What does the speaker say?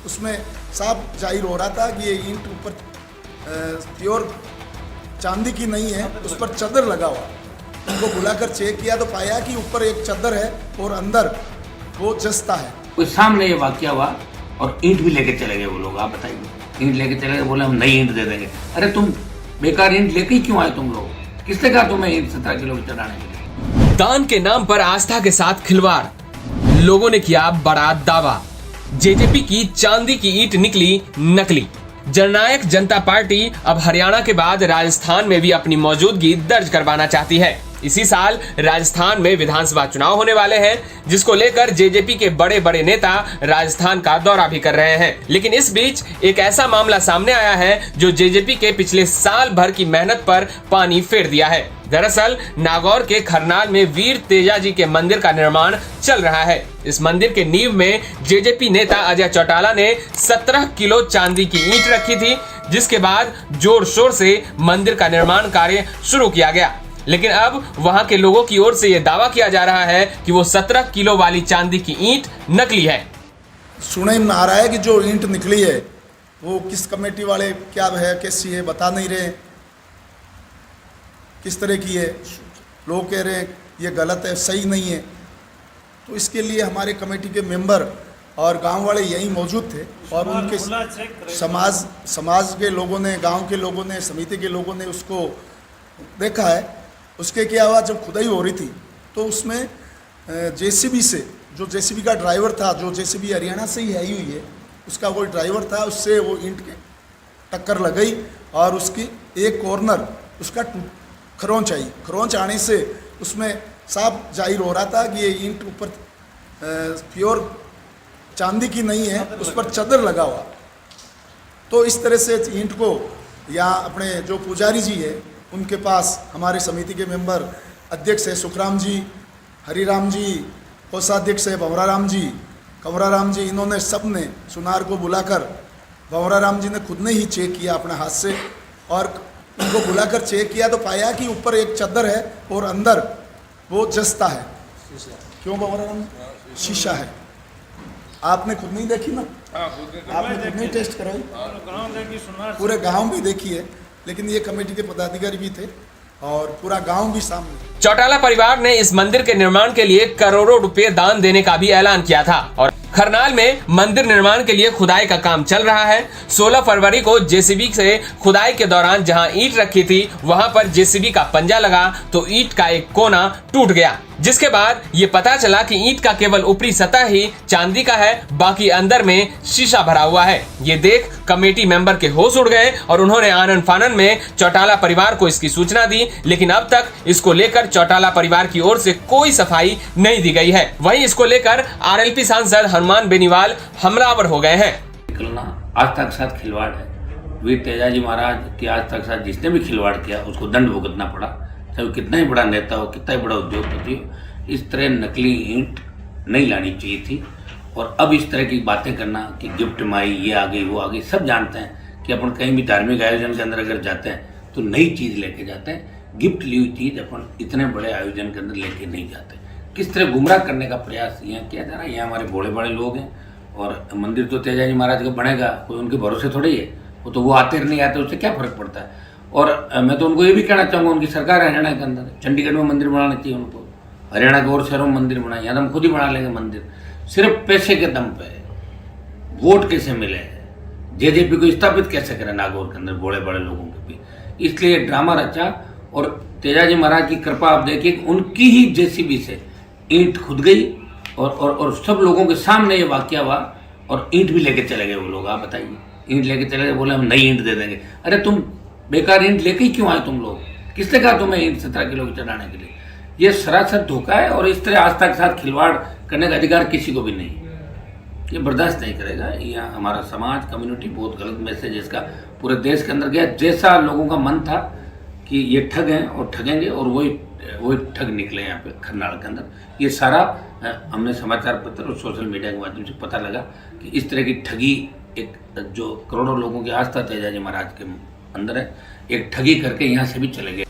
उसमें साफ जाहिर हो रहा था कि ये ईंट ऊपर प्योर चांदी की नहीं है, उस पर चादर लगा हुआ। उनको बुलाकर चेक किया तो पाया कि ऊपर एक चादर है और अंदर वो जस्ता है। कोई सामने ये वाकया हुआ और ईंट भी लेके चले गए वो लोग। आप बताइए, ईंट लेके चले गए, बोले हम नई ईंट दे देंगे। अरे तुम बेकार ईंट लेके ही क्यों आए तुम लोग? किसने कहा तुम्हें ईंट 17 किलो की चढ़ाने के लिए? दान के नाम पर आस्था के साथ खिलवाड़, लोगों ने किया बड़ा दावा। जेजेपी की चांदी की ईंट निकली नकली। जननायक जनता पार्टी अब हरियाणा के बाद राजस्थान में भी अपनी मौजूदगी दर्ज करवाना चाहती है। इसी साल राजस्थान में विधानसभा चुनाव होने वाले हैं, जिसको लेकर जेजेपी के बड़े बड़े नेता राजस्थान का दौरा भी कर रहे हैं। लेकिन इस बीच एक ऐसा मामला सामने आया है जो जेजेपी के पिछले साल भर की मेहनत पर पानी फेर दिया है। दरअसल नागौर के खरनाल में वीर तेजा जी के मंदिर का निर्माण चल रहा है। इस मंदिर के नींव में जेजेपी नेता अजय चौटाला ने 17 किलो चांदी की ईंट रखी थी, जिसके बाद जोर शोर से मंदिर का निर्माण कार्य शुरू किया गया। लेकिन अब वहां के लोगों की ओर से यह दावा किया जा रहा है कि वो 17 किलो वाली चांदी की ईंट नकली है। सुने में आ रहा है कि जो ईंट निकली है वो किस कमेटी वाले क्या है, कैसी है, बता नहीं रहे किस तरह की है। लोग कह रहे हैं ये गलत है, सही नहीं है। तो इसके लिए हमारे कमेटी के मेंबर और गांव वाले यहीं मौजूद थे और उनके समाज के लोगों ने, गांव के लोगों ने, समिति के लोगों ने उसको देखा है। उसके क्या हुआ, जब खुदाई हो रही थी तो उसमें जेसीबी से, जो जेसीबी का ड्राइवर था, जो जेसीबी हरियाणा से ही आई हुई है, उसका कोई ड्राइवर था, उससे वो ईंट के टक्कर लग गई और उसकी एक कॉर्नर उसका खरोंच आई। खरोंच आने से उसमें साफ जाहिर हो रहा था कि ये ईंट ऊपर प्योर चांदी की नहीं है, उस पर चादर लगा हुआ। तो इस तरह से ईंट को या अपने जो पुजारी जी है उनके पास हमारे समिति के मेंबर अध्यक्ष है सुखराम जी, हरिराम जी, कोषाध्यक्ष है भंवराराम जी, कंवराराम जी, इन्होंने सब ने सुनार को बुलाकर, भंवराराम जी ने खुद ने ही चेक किया अपने हाथ से और उनको बुलाकर चेक किया तो पाया कि ऊपर एक चादर है और अंदर वो जस्ता है। क्यों भंवराराम? शीशा है। आपने खुद नहीं देखी ना? आपने खुद नहीं टेस्ट कराई? पूरे गांव भी देखी है, लेकिन ये कमेटी के पदाधिकारी भी थे और पूरा गांव भी सामने। चौटाला परिवार ने इस मंदिर के निर्माण के लिए करोड़ों रुपए दान देने का भी ऐलान किया था और खरनाल में मंदिर निर्माण के लिए खुदाई का काम चल रहा है। 16 फरवरी को जेसीबी से खुदाई के दौरान जहां ईंट रखी थी वहां पर जेसीबी का पंजा लगा तो ईंट का एक कोना टूट गया, जिसके बाद ये पता चला कि ईंट का केवल ऊपरी सतह ही चांदी का है, बाकी अंदर में शीशा भरा हुआ है। ये देख कमेटी मेंबर के होश उड़ गए और उन्होंने आनन फानन में चौटाला परिवार को इसकी सूचना दी, लेकिन अब तक इसको लेकर चौटाला परिवार की ओर से कोई सफाई नहीं दी गई है। वहीं इसको लेकर आरएलपी सांसद हनुमान बेनीवाल हमलावर हो गए हैं। निकलना आस्था के साथ खिलवाड़ है। वीर तेजा जी महाराज की आस्था के साथ जिसने भी खिलवाड़ किया उसको दंड भुगतना पड़ा, चाहे वो कितना ही बड़ा नेता हो, कितना ही बड़ा उद्योगपति हो। इस तरह नकली ईंट नहीं लानी चाहिए थी। और अब इस तरह की बातें करना कि गिफ्ट माई ये आ गई वो आ गई, सब जानते हैं कि अपन कहीं भी धार्मिक आयोजन के अंदर अगर जाते हैं तो नई चीज़ लेके जाते हैं। गिफ्ट ली हुई चीज़ अपन इतने बड़े आयोजन के अंदर लेके नहीं जाते। किस तरह गुमराह करने का प्रयास यहाँ किया जा रहा है। यहाँ हमारे बड़े बड़े लोग हैं और मंदिर तो तेजा जी महाराज का बनेगा, कोई उनके भरोसे थोड़ी है। वो आते नहीं आते, उससे क्या फर्क पड़ता है। और मैं तो उनको ये भी कहना चाहूँगा, उनकी सरकार है हरियाणा के अंदर, चंडीगढ़ में मंदिर बनाना चाहिए उनको, हरियाणा के और शहरों में मंदिर बनाए। यहाँ तो हम खुद ही बना लेंगे मंदिर, सिर्फ पैसे के दम पे। वोट कैसे मिले, जेजेपी को स्थापित कैसे करें नागौर के अंदर बड़े बड़े लोगों के भी, इसलिए ड्रामा रचा। और तेजा जी महाराज की कृपा आप देखिए, उनकी ही जेसीबी से ईंट खुद गई और सब लोगों के सामने ये वाकया हुआ और ईंट भी लेके चले गए वो लोग। आप बताइए, ईंट लेके चले गए, बोले हम नई ईंट दे देंगे। अरे तुम बेकार ईंट लेके ही क्यों आए तुम लोग? किसने कहा तुम्हें ईंट 17 किलो की चढ़ाने के लिए? ये सरासर धोखा है और इस तरह आस्था के साथ खिलवाड़ करने का अधिकार किसी को भी नहीं, ये बर्दाश्त नहीं करेगा। यहाँ हमारा समाज, कम्युनिटी बहुत गलत मैसेज इसका पूरे देश के अंदर गया। जैसा लोगों का मन था कि ये ठग हैं और ठगेंगे, और वही ठग निकले यहाँ पे खरनाल के अंदर। ये सारा हमने समाचार पत्र और सोशल मीडिया के माध्यम से पता लगा कि इस तरह की ठगी, एक जो करोड़ों लोगों की आस्था तेजा जी महाराज के अंदर है, एक ठगी करके यहाँ से भी चले गए।